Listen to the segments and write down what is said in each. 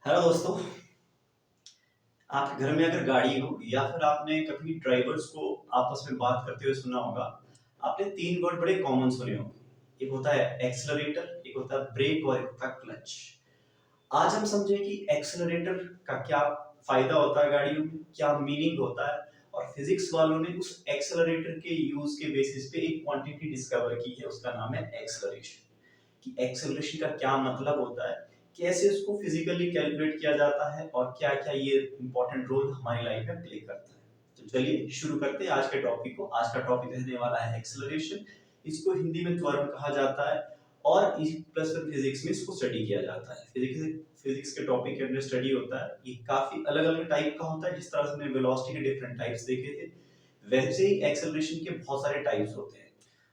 Hello दोस्तों। आपके घर में अगर गाड़ी हो या फिर आपने कभी ड्राइवर्स को आपस में बात करते हुए सुना होगा। आपने तीन वर्ड बड़े कॉमन सुने होंगे। एक होता है एक्सेलरेटर, एक होता है ब्रेक और एक होता है क्लच। आज हम समझें कि एक्सेलरेटर का क्या फायदा होता है गाड़ियों में, क्या मीनिंग होता है, और फिजिक्स वालों ने उस एक्सेलरेटर के यूज के बेसिस पे एक क्वांटिटी डिस्कवर की है, उसका नाम है एक्सेलरेशन। कि एक्सेलरेशन का क्या मतलब होता है, कैसे उसको फिजिकली कैलकुलेट किया जाता है, और क्या क्या ये इंपॉर्टेंट रोल हमारी लाइफ में प्ले करता है। तो चलिए शुरू करते हैं आज के टॉपिक को। आज का टॉपिक रहने वाला है एक्सेलरेशन। इसको हिंदी में त्वरण कहा जाता है और इस प्लस वन फिजिक्स में इसको स्टडी किया जाता है। फिजिक्स के टॉपिक के अंदर स्टडी होता है। ये काफी अलग अलग टाइप का होता है। जिस तरह से हमने वेलोसिटी के डिफरेंट टाइप्स देखे थे, वैसे ही एक्सेलरेशन के बहुत सारे टाइप्स होते हैं।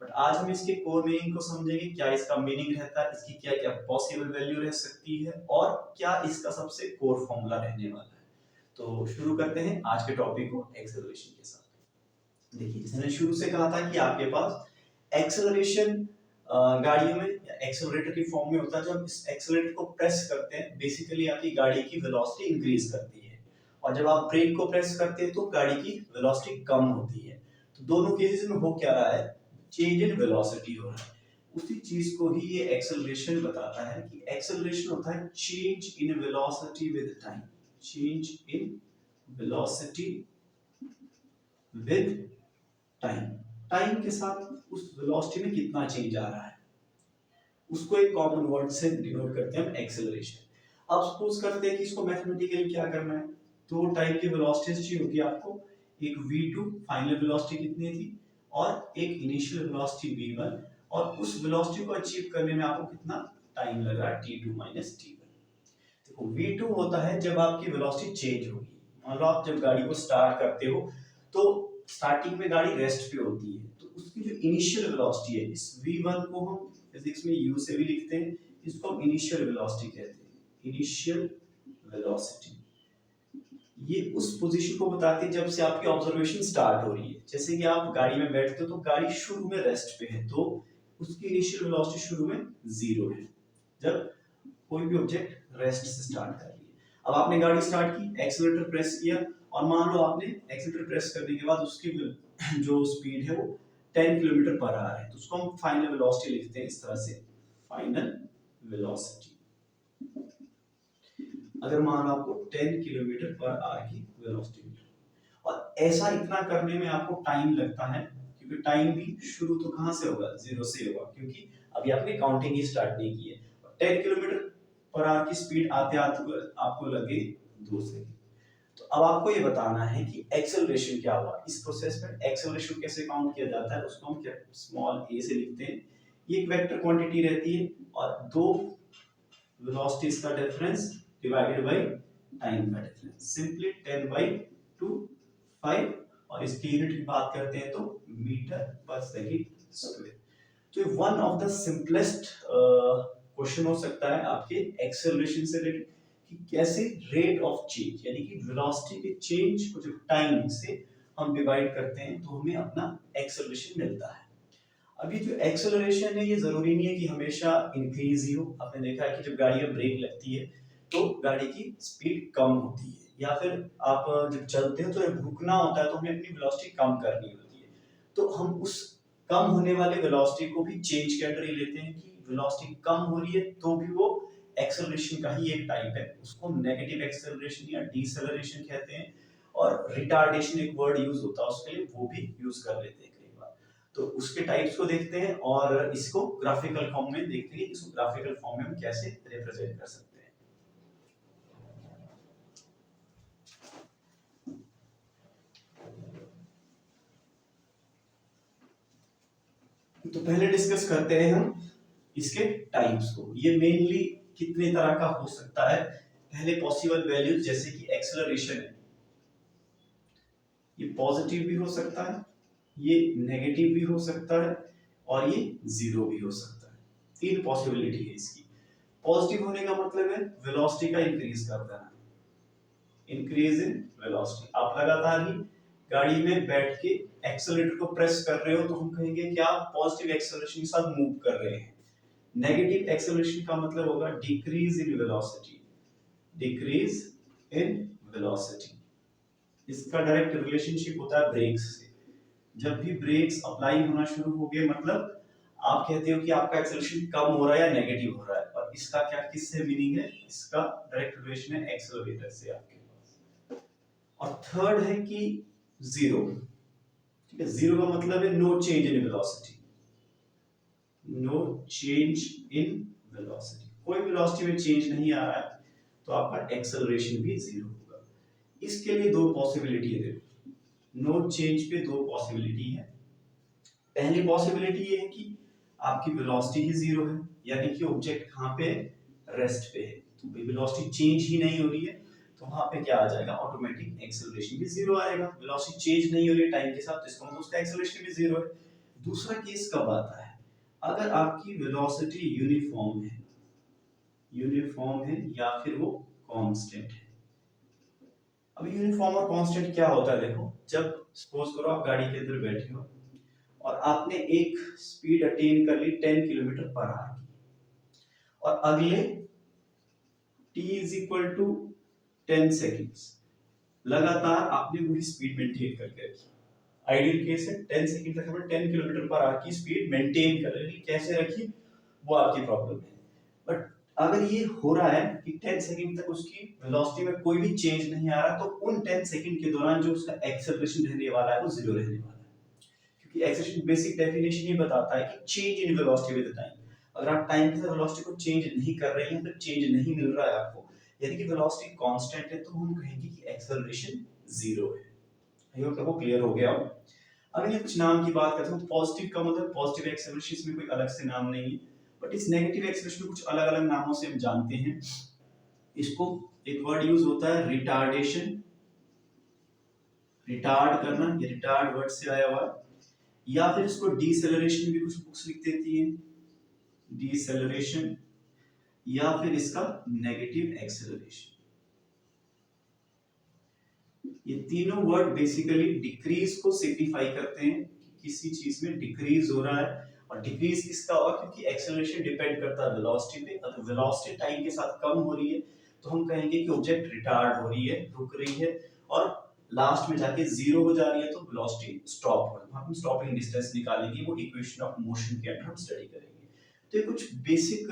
बट आज हम इसके कोर मीनिंग को समझेंगे, क्या इसका मीनिंग रहता है, इसकी क्या क्या पॉसिबल वैल्यू रह सकती है, और क्या इसका सबसे कोर फॉर्मूला रहने वाला है। तो शुरू करते हैं आज के टॉपिक को एक्सेलरेशन के साथ। देखिए, जैसे मैंने शुरू से कहा था कि आपके पास एक्सेलरेशन गाड़ियों में एक्सेलरेटर की फॉर्म में होता है। जब इस एक्सेलरेटर को प्रेस करते हैं, बेसिकली आपकी गाड़ी की वेलोसिटी इंक्रीज करती है, और जब आप ब्रेक को प्रेस करते हैं तो गाड़ी की वेलोसिटी कम होती है। तो दोनों केसेस में हो क्या रहा है, चेंज इन वेलोसिटी हो रहा है। उसी चीज को ही ये एक्सेलरेशन बताता है कि एक्सेलरेशन होता है change in velocity with time. Change in velocity with time. Time के साथ उस वेलोसिटी में कितना चेंज आ रहा है, उसको एक कॉमन वर्ड से डिनोट करते हैं हम, एक्सेलरेशन। अब सपोज करते हैं कि इसको मैथमेटिकली क्या करना है। दो टाइप की वेलोसिटीज चाहिए होगी आपको। एक v2 फाइनल वेलोसिटी कितनी थी, और एक इनिशियल वेलोसिटी v1, और उस वेलोसिटी को अचीव करने में आपको कितना टाइम लग रहा है, t2 माइनस t1। देखो, v2 होता है जब आपकी वेलोसिटी चेंज होगी। मान लो आप जब गाड़ी को स्टार्ट करते हो तो स्टार्टिंग में गाड़ी रेस्ट पे होती है, तो उसकी जो इनिशियल वेलोसिटी है, इस v1 को हम फिजिक्स में u से भी लिखते हैं, इसको हम इनिशियल वेलोसिटी कहते हैं। इनिशियल वेलोसिटी ये उस पोजीशन को बताती है जब से आपकी ऑब्जर्वेशन स्टार्ट हो रही है। जैसे कि आप गाड़ी में बैठते हो तो गाड़ी शुरू में रेस्ट पे है, तो उसकी इनिशियल वेलोसिटी शुरू में जीरो है, जब कोई भी ऑब्जेक्ट रेस्ट से स्टार्ट कर रही है। अब आपने गाड़ी स्टार्ट की, एक्सीलरेटर प्रेस किया, और मान लो आपने एक्सीलरेटर प्रेस करने के बाद उसकी जो स्पीड है वो 10 किलोमीटर पर आवर है, तो उसको हम फाइनल वेलोसिटी लिखते हैं इस तरह से, फाइनल वेलोसिटी। अगर मान लो आपको 10 किलोमीटर पर आवर की वेलोसिटी मिल रही है, और ऐसा इतना करने में आपको टाइम लगता है, क्योंकि टाइम भी शुरू तो कहां से होगा, जीरो से होगा, क्योंकि अभी आपने काउंटिंग ही स्टार्ट नहीं की है। 10 किलोमीटर पर आवर की स्पीड आते आते आपको लगे 2 सेकंड। तो अब आपको ये बताना है कि एक्सेलरेशन क्या हुआ इस प्रोसेस में। एक्सेलरेशन कैसे काउंट किया जाता है, उसको हम स्मॉल a से लिखते हैं। ये एक वेक्टर क्वांटिटी रहती है, और दो वेलोसिटीज का डिफरेंस डिवाइडेड बाय टाइम का डिफरेंस, सिंपली 10 by 2 5, और इसकी यूनिट की बात करते हैं तो मीटर पर सेकंड स्क्वायर। तो one of the simplest question हो सकता है आपके एक्सेलरेशन से रिलेटेड, कि कैसे रेट ऑफ चेंज यानी कि वेलोसिटी के चेंज को जब टाइम से हम डिवाइड करते हैं तो हमें अपना एक्सेलरेशन मिलता है। अभी जो एक्सेलरेशन है, ये जरूरी नहीं है कि हमेशा इंक्रीज ही हो। आपने देखा है कि जब गाड़ी में ब्रेक लगती है तो गाड़ी की स्पीड कम होती है, या फिर आप जब चलते हो तो जब रुकना होता है तो हमें अपनी वेलोसिटी कम करनी होती है। तो हम उस कम होने वाले वेलोसिटी को भी चेंज के अंडर ही लेते हैं, कि वेलोसिटी कम हो रही है तो भी वो एक्सेलरेशन का ही एक टाइप है। उसको नेगेटिव एक्सेलरेशन या डिसेलरेशन कहते हैं, और रिटार्डेशन एक वर्ड यूज होता है उसके लिए, वो भी यूज कर लेते हैं कई बार। तो उसके टाइप्स को देखते हैं, और इसको ग्राफिकल फॉर्म में देखते हैं, इसको ग्राफिकल फॉर्म में हम कैसे रिप्रेजेंट कर सकते हैं। तो पहले डिस्कस करते हैं हम इसके टाइप्स को। ये मेनली कितने तरह का हो सकता है। पहले पॉसिबल वैल्यूज, जैसे कि एक्सेलरेशन है, ये पॉजिटिव भी हो सकता है, ये नेगेटिव भी हो सकता है, और ये जीरो भी हो सकता है। तीन पॉसिबिलिटी है इसकी। पॉजिटिव होने का मतलब है वेलोसिटी का इंक्रीज कर देना, इंक्रीज इन वेलोसिटी। आप लगातार ही गाड़ी में बैठ के एक्सेलरेटर को प्रेस कर रहे हो तो हम कहेंगे कि आप पॉजिटिव एक्सेलरेशन के साथ मूव कर रहे हैं। नेगेटिव एक्सेलरेशन का मतलब होगा decrease in velocity, decrease in velocity. इसका डायरेक्ट रिलेशनशिप होता है ब्रेक्स से। जब भी ब्रेक्स अप्लाई होना शुरू हो गए मतलब आप कहते हो कि आपका एक्सेलरेशन कम हो रहा है या नेगेटिव हो रहा है, और इसका क्या किससे मीनिंग है, इसका डायरेक्ट रिलेशन है एक्सेलरेटर से आपके पास। और थर्ड है कि जीरो, ठीक है, जीरो का मतलब है no change in velocity, no change in velocity, कोई वेलोसिटी में चेंज नहीं आ रहा है तो आपका एक्सेलरेशन भी जीरो होगा। इसके लिए दो पॉसिबिलिटी है, नो चेंज पे दो पॉसिबिलिटी है। पहली पॉसिबिलिटी ये है कि आपकी वेलोसिटी ही जीरो है, यानी कि ऑब्जेक्ट कहां पे रेस्ट पे है, तो वेलोसिटी चेंज ही नहीं हो रही है, तो वहां पे क्या आ जाएगा, ऑटोमेटिक एक्सेलरेशन भी जीरो आएगा। वेलोसिटी चेंज नहीं हो रही है टाइम के साथ, तो इसका मतलब उसका एक्सेलरेशन भी जीरो है। दूसरा केस कब आता है, अगर आपकी वेलोसिटी यूनिफॉर्म है या फिर वो कांस्टेंट है। अब यूनिफॉर्म और कांस्टेंट क्या होता है, देखो जब सपोज करो आप गाड़ी के अंदर बैठे हो और आपने एक स्पीड अटेन कर ली 10 किलोमीटर पर आवर की, और अगले t is equal to 10 seconds लगातार आपने वही स्पीड मेंटेन करके रखी। आइडियल केस है 10 सेकंड तक हमें 10 किलोमीटर पर आवर की स्पीड मेंटेन कर रही, कैसे रखी वो आपकी प्रॉब्लम है। बट अगर ये हो रहा है कि 10 सेकंड तक उसकी वेलोसिटी में कोई भी चेंज नहीं आ रहा, तो उन 10 सेकंड के दौरान जो उसका एक्सेलरेशन रहने वाला है वो जीरो रहने वाला है, क्योंकि एक्सेलरेशन बेसिक डेफिनेशन ही बताता है कि change in velocity with time. अगर आप टाइम के साथ वेलोसिटी को चेंज नहीं कर रहे हैं, तो चेंज नहीं मिल रहा है आपको, यानी कि वेलोसिटी कांस्टेंट है, तो हम कहेंगे कि एक्सेलरेशन जीरो है। आई होप आपको क्लियर हो गया। अब ये कुछ नाम की बात करते हैं। पॉजिटिव का मतलब पॉजिटिव एक्सेलरेशन, इसमें कोई अलग से नाम नहीं है, बट इस नेगेटिव एक्सेलरेशन में कुछ अलग अलग नामों से हम जानते हैं इसको। एक वर्ड यूज होता है रिटार्डेशन, रिटार्ड करना, ये रिटार्ड वर्ड से आया हुआ है, या फिर इसको डीसेलरेशन भी कुछ बुक्स लिख देती है, डीसेलरेशन, या फिर इसका नेगेटिव एक्सेलरेशन। ये तीनों वर्ड बेसिकली डिक्रीज को सिग्निफाई करते हैं कि किसी चीज में डिक्रीज हो रहा है, और डिक्रीज किसका होगा, क्योंकि एक्सेलरेशन डिपेंड करता है वेलोसिटी पे। अगर वेलोसिटी टाइम के साथ कम हो रही है तो हम कहेंगे कि ऑब्जेक्ट रिटार्ड हो रही है, रुक रही है, और लास्ट में जाके जीरो हो जा रही है तो वेलोसिटी स्टॉप हो रही है। हम स्टॉपिंग डिस्टेंस निकालेंगे, वो इक्वेशन ऑफ मोशन के अंदर हम स्टडी करेंगे। तो ये कुछ बेसिक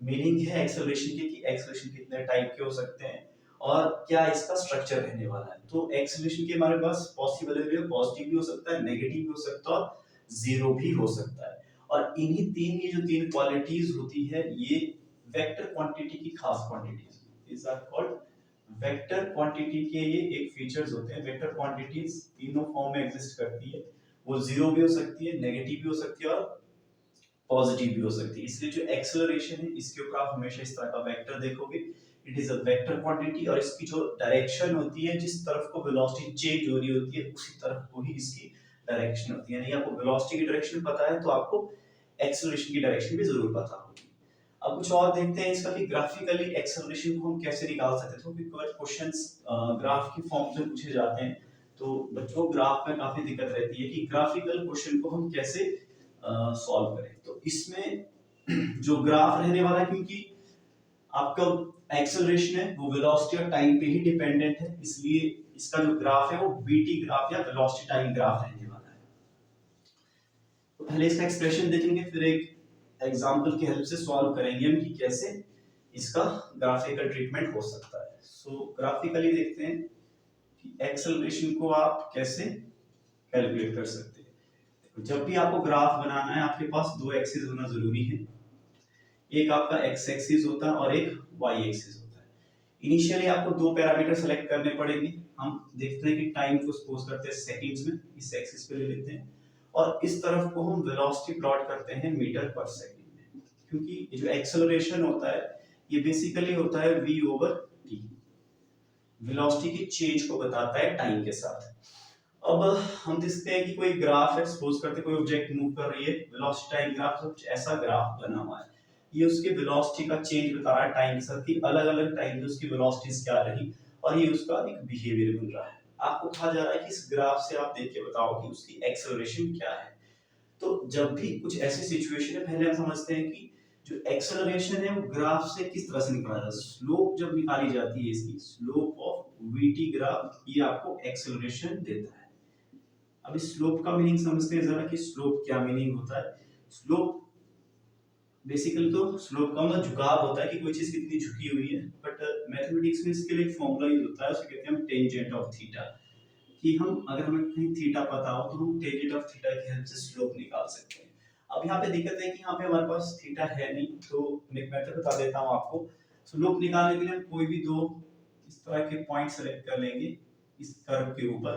मीनिंग है एक्सेलरेशन के, कि एक्सेलरेशन कितने टाइप के हो सकते हैं और क्या इसका स्ट्रक्चर रहने वाला है। तो एक्सेलरेशन के हमारे पास पॉसिबल है, पॉजिटिव भी हो सकता है, नेगेटिव भी हो सकता है, और जीरो भी हो सकता है। और इन्हीं तीन की जो तीन क्वालिटीज होती है, ये वेक्टर क्वांटिटी की खास quantities, these are called vector quantity के ये एक फीचर्स होते हैं। वेक्टर क्वांटिटीज तीनों फॉर्म में एग्जिस्ट करती है, वो जीरो भी हो सकती है, नेगेटिव भी हो सकती है, और पॉजिटिव भी हो सकती है। इसलिए जो एक्सेलरेशन है इसके ऊपर आप हमेशा इस तरह का वेक्टर देखोगे, it is a vector quantity, और इसकी जो डायरेक्शन होती है, जिस तरफ को वेलोसिटी चेंज हो रही होती है उसी तरफ को ही इसकी डायरेक्शन होती है। यानी आपको वेलोसिटी की डायरेक्शन पता है तो आपको एक्सेलरेशन की डायरेक्शन भी जरूर पता होगी। अब कुछ और देखते हैं इसका कि ग्राफिकली एक्सेलरेशन को हम कैसे निकाल सकते हैं। तो कुछ क्वेश्चंस ग्राफ की फॉर्म में पूछे जाते हैं, तो बच्चों ग्राफ में काफी दिक्कत रहती है कि ग्राफिकल क्वेश्चन को हम कैसे सॉल्व करें। तो इसमें जो ग्राफ रहने वाला है, क्योंकि आपका एक्सेलरेशन है वो वेलोसिटी और टाइम पे ही डिपेंडेंट है, इसलिए इसका जो ग्राफ है वो बीटी ग्राफ या वेलोसिटी टाइम ग्राफ रहने वाला है। तो पहले इसका एक्सप्रेशन देखेंगे, फिर एक एग्जांपल की हेल्प से सॉल्व करेंगे हम कि कैसे इसका ग्राफिकल ट्रीटमेंट हो सकता है। सो ग्राफिकली देखते हैं कि एक्सेलरेशन को आप कैसे कैलकुलेट कर सकते हैं। जब भी आपको ग्राफ बनाना है आपके पास दो एक्सिस होना जरूरी है, एक आपका एक्स एक्सिस होता है और एक वाई एक्सिस होता है। इनिशियली आपको दो पैरामीटर सेलेक्ट करने पड़ेंगे। हम देखते हैं कि टाइम को सपोज करते हैं सेकंड्स में, इस एक्सिस पे ले लेते हैं, और इस तरफ को हम वेलोसिटी प्लॉट करते हैं मीटर पर सेकंड में, क्योंकि ये जो एक्सेलरेशन होता है ये बेसिकली होता है v ओवर t, वेलोसिटी की चेंज को बताता है टाइम के साथ। अब हम देखते हैं कि कोई ग्राफ है, सपोज करते हैं कोई ऑब्जेक्ट मूव कर रही है, वेलोसिटी टाइम ग्राफ, कुछ ऐसा ग्राफ बना हुआ है, ये उसके वेलोसिटी का चेंज बता रहा है टाइम के साथ कि अलग अलग टाइम पे उसकी वेलोसिटीज क्या रही, और ये उसका एक बिहेवियर बन रहा है। आपको कहा जा रहा है कि इस ग्राफ से आप देख के बताओ कि उसकी एक्सेलरेशन क्या है। तो जब भी कुछ ऐसी सिचुएशन है, पहले हम समझते हैं कि जो एक्सेलरेशन है वो ग्राफ से किस तरह से निकाला जाता है, स्लोप जब निकाली जाती है इसकी, स्लोप ऑफ वीटी ग्राफ, ये आपको एक्सेलरेशन देता है। अब इस स्लोप का मीनिंग समझते हैं जरा कि स्लोप क्या मीनिंग होता है। स्लोप बेसिकली तो स्लोप का मतलब झुकाव होता है कि कोई चीज कितनी झुकी हुई है, बट मैथमेटिक्स में इसके लिए एक फॉर्मूला यूज होता है, उसे कहते हैं हम टेंजेंट ऑफ थीटा, कि हम अगर हमें कहीं थीटा पता हो तो हम टेंजेंट ऑफ थीटा की हेल्प से स्लोप निकाल सकते हैं। अब यहाँ पे दिक्कत है कि यहाँ पे हमारे पास थीटा है नहीं, तो मैं एक मेथड बता देता हूँ आपको। स्लोप निकालने के लिए हम कोई भी दो इस तरह के पॉइंट सेलेक्ट कर लेंगे इस कर्व के ऊपर।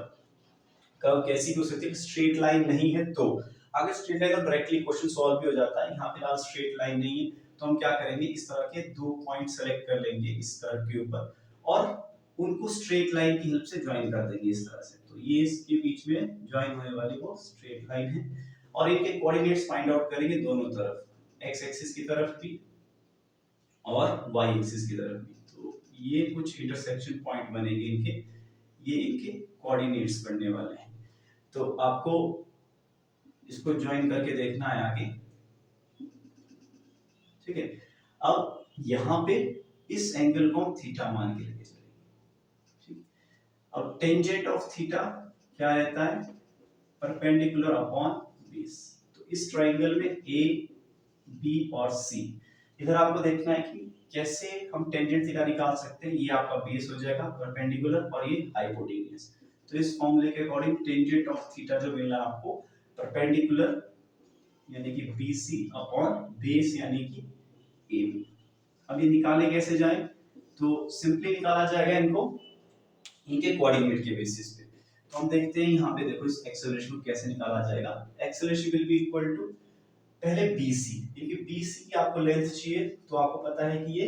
कर्व कैसी हो सकती है, स्ट्रेट लाइन नहीं है तो, अगर स्ट्रेट लाइन तो डायरेक्टली क्वेश्चन सॉल्व भी हो जाता है। यहाँ पे स्ट्रेट लाइन नहीं है तो हम क्या करेंगे, इस तरह के दो पॉइंट सेलेक्ट कर लेंगे इस कर्व के ऊपर और उनको स्ट्रेट लाइन की हेल्प से ज्वाइन कर देंगे इस तरह से। तो ये इसके बीच में ज्वाइन होने वाली वो स्ट्रेट लाइन है और इनके कोऑर्डिनेट्स फाइंड आउट करेंगे दोनों तरफ, एक्स एक्सिस की तरफ भी और वाई एक्सिस की तरफ भी। तो ये कुछ इंटरसेक्शन पॉइंट बनेंगे इनके, ये इनके कोऑर्डिनेट्स बनने वाले हैं। तो आपको इसको ज्वाइन करके देखना है आगे, ठीक है। अब यहाँ पे इस एंगल को हम थीटा मान के लेके चलेंगे, ठीक। अब टेंजेंट ऑफ थीटा क्या रहता है, परपेंडिकुलर अपॉन बेस। तो इस ट्राइंगल में ए बी और सी, इधर आपको देखना है कि कैसे हम टेंजेंट थीटा निकाल सकते हैं। ये आपका बेस हो जाएगा परपेंडिकुलर और ये हाइपोटेन्यूज। तो इस फॉर्मूले के अकॉर्डिंग टेंजेंट ऑफ थीटा जो मिला आपको परपेंडिकुलर यानी कि BC अपॉन बेस यानी कि AB। अब ये निकाले कैसे जाए, तो सिंपली निकाला जाएगा इनको इनके कोऑर्डिनेट के बेसिस पे। तो हम देखते हैं यहाँ पे, देखो इस एक्सेलरेशन को कैसे निकाला जाएगा। Acceleration will be equal to पहले BC, क्योंकि BC की आपको लेंथ चाहिए तो आपको पता है कि ये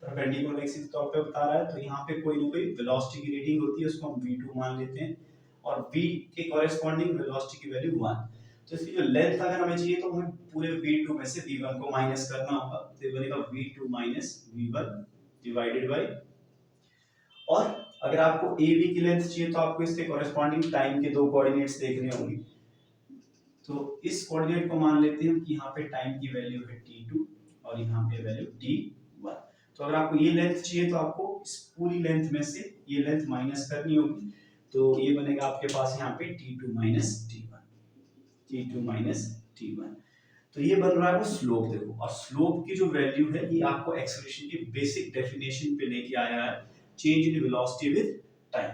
परपेंडिकुलर एक्सिस के तौर पे बता रहा है, तो यहाँ पे कोई ना कोई वेलोसिटी की रीडिंग होती है, उसको हम V2 मान लेते हैं और V के कॉरेस्पॉन्डिंग वेलोसिटी की वैल्यू 1। तो इसकी जो लेंथ अगर हमें चाहिए तो हमें पूरे V2 में से V1 को माइनस करना होगा, तो ये बनेगा V2 minus V1 divided by, और अगर आपको AB की लेंथ चाहिए तो आपको इसके कॉरेस्पॉन्डिंग टाइम के दो कोऑर्डिनेट्स देखने होंगे। तो इस कोऑर्डिनेट को मान लेते हैं कि यहाँ पे टाइम की वैल्यू है t2 और यहाँ पे वैल्यू t1। तो अगर आपको ये लेंथ चाहिए तो आपको इस पूरी लेंथ में से ये लेंथ माइनस करनी होगी, तो ये बनेगा आपके पास यहाँ पे t2 minus t1, t2 minus t1। तो ये बन रहा है वो स्लोप, देखो। और स्लोप की जो वैल्यू है ये आपको एक्सेलरेशन की बेसिक डेफिनेशन पे लेके आया है, change in velocity with time.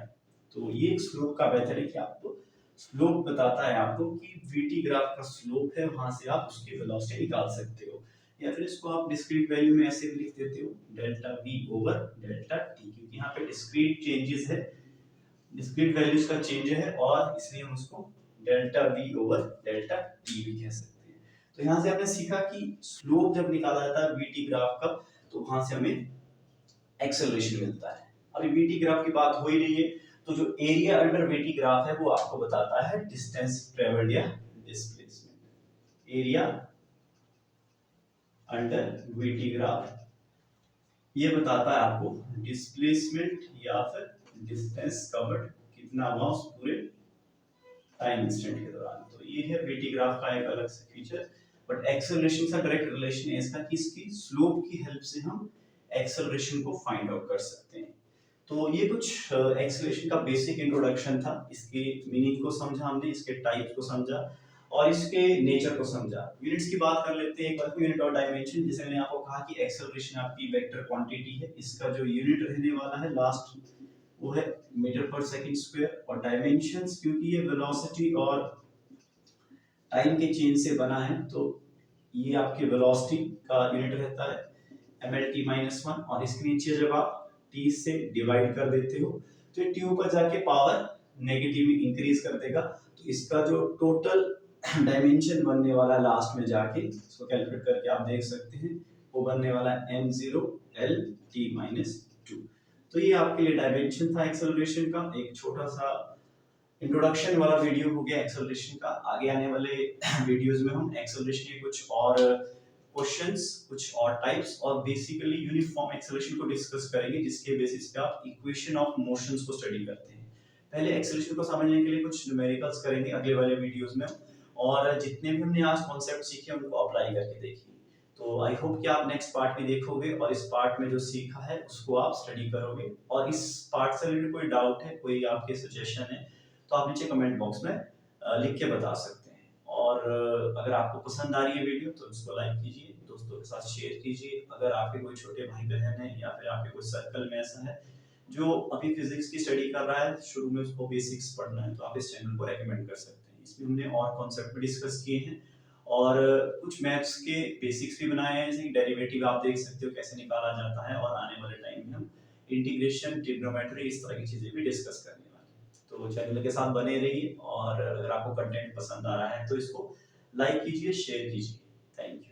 तो ये एक स्लोप का मेथड है कि आपको स्लोप बताता है आपको कि वीटी ग्राफ का स्लोप है, वहां से आप उसकी वेलोसिटी निकाल सकते हो। या फिर इसको आप डिस्क्रीट वैल्यू में ऐसे भी लिख देते हो, delta v over delta t, क्योंकि यहाँ पे डिस्क्रीट चेंजेस है, डिस्क्रीट वैल्यूज का चेंज है और इसलिए हम उसको delta v over delta t भी कह सकते हैं। तो यहाँ से आपने सीखा कि स्लोप जब निकाला जाता है वीटी ग्राफ का तो वहां से हमें एक्सेलरेशन मिलता है। अभी वीटी ग्राफ की बात हो ही रही है, तो जो एरिया अंडर वीटी ग्राफ है वो आपको बताता है डिस्टेंस ट्रेवल्ड या displacement. Area under VT graph ये बताता है आपको डिस्प्लेसमेंट या फिर डिस्टेंस कवर्ड कितना हुआ उस पूरे टाइम इंस्टेंट के दौरान। तो ये है वीटी ग्राफ का एक अलग से फीचर। बट एक्सेलरेशन से डायरेक्ट रिलेशन है इसका कि इसकी स्लोप की हेल्प से हम एक्सेलरेशन को फाइंड आउट कर सकते हैं। तो ये कुछ एक्सेलरेशन का बेसिक इंट्रोडक्शन था, इसके मीनिंग को समझा हमने, इसके टाइप्स को समझा और इसके नेचर को समझा। यूनिट्स की बात कर लेते हैं एक बार, यूनिट और डायमेंशन। जैसे मैंने आपको कहा कि एक्सेलरेशन आपकी वेक्टर क्वांटिटी है, इसका जो यूनिट रहने वाला है लास्ट वो है मीटर पर सेकंड स्क्वायर, और डायमेंशंस क्योंकि ये वेलोसिटी और टाइम के चेंज से बना है तो ये आपके वेलोसिटी का यूनिट रहता है mlt-1, और इसके नीचे जब आप t से डिवाइड कर देते हो तो ये t ऊपर जाके पावर नेगेटिव में इंक्रीज कर देगा। तो इसका जो टोटल डायमेंशन बनने वाला है लास्ट में जाके, इसको कैलकुलेट करके आप देख सकते हैं, वो बनने वाला है m0lt-2। तो ये आपके लिए डायमेंशन था एक्सेलरेशन का, एक छोटा सा इंट्रोडक्शन वाला वीडियो हो गया एक्सेलरेशन का। आगे आने वाले वीडियोस में हम एक्सेलरेशन के कुछ और क्वेश्चंस, कुछ और टाइप्स और बेसिकली यूनिफॉर्म एक्सेलरेशन को डिस्कस करेंगे, जिसके बेसिस पे आप इक्वेशन ऑफ मोशंस को स्टडी करते हैं। पहले एक्सेलरेशन को समझने के लिए कुछ न्यूमेरिकल्स करेंगे अगले वाले वीडियोस में, और जितने भी हमने आज कॉन्सेप्ट सीखे उनको अप्लाई करके देखिए। तो आई होप कि आप नेक्स्ट पार्ट भी देखोगे और इस पार्ट में जो सीखा है उसको आप स्टडी करोगे, और इस पार्ट से रिलेटेड कोई डाउट है, कोई आपके सजेशन है, तो आप नीचे कमेंट बॉक्स में लिख के बता सकते हैं। और अगर आपको पसंद आ रही है वीडियो तो इसको लाइक कीजिए, दोस्तों के साथ शेयर कीजिए। अगर आपके कोई छोटे भाई बहन है या फिर आपके कोई सर्कल में ऐसा है जो अभी फिजिक्स की स्टडी कर रहा है, शुरू में उसको बेसिक्स पढ़ना है, तो आप इस चैनल को रेकमेंड कर सकते हैं। इसमें हमने और कॉन्सेप्ट भी डिस्कस किए हैं और कुछ मैथ्स के बेसिक्स भी बनाए हैं, जैसे कि डेरिवेटिव आप देख सकते हो कैसे निकाला जाता है, और आने वाले टाइम में हम इंटीग्रेशन, ट्रिग्नोमेट्री, इस तरह की चीजें भी डिस्कस करने वाले हैं। तो चैनल के साथ बने रहिए, और अगर आपको कंटेंट पसंद आ रहा है तो इसको लाइक कीजिए, शेयर कीजिए। Thank you.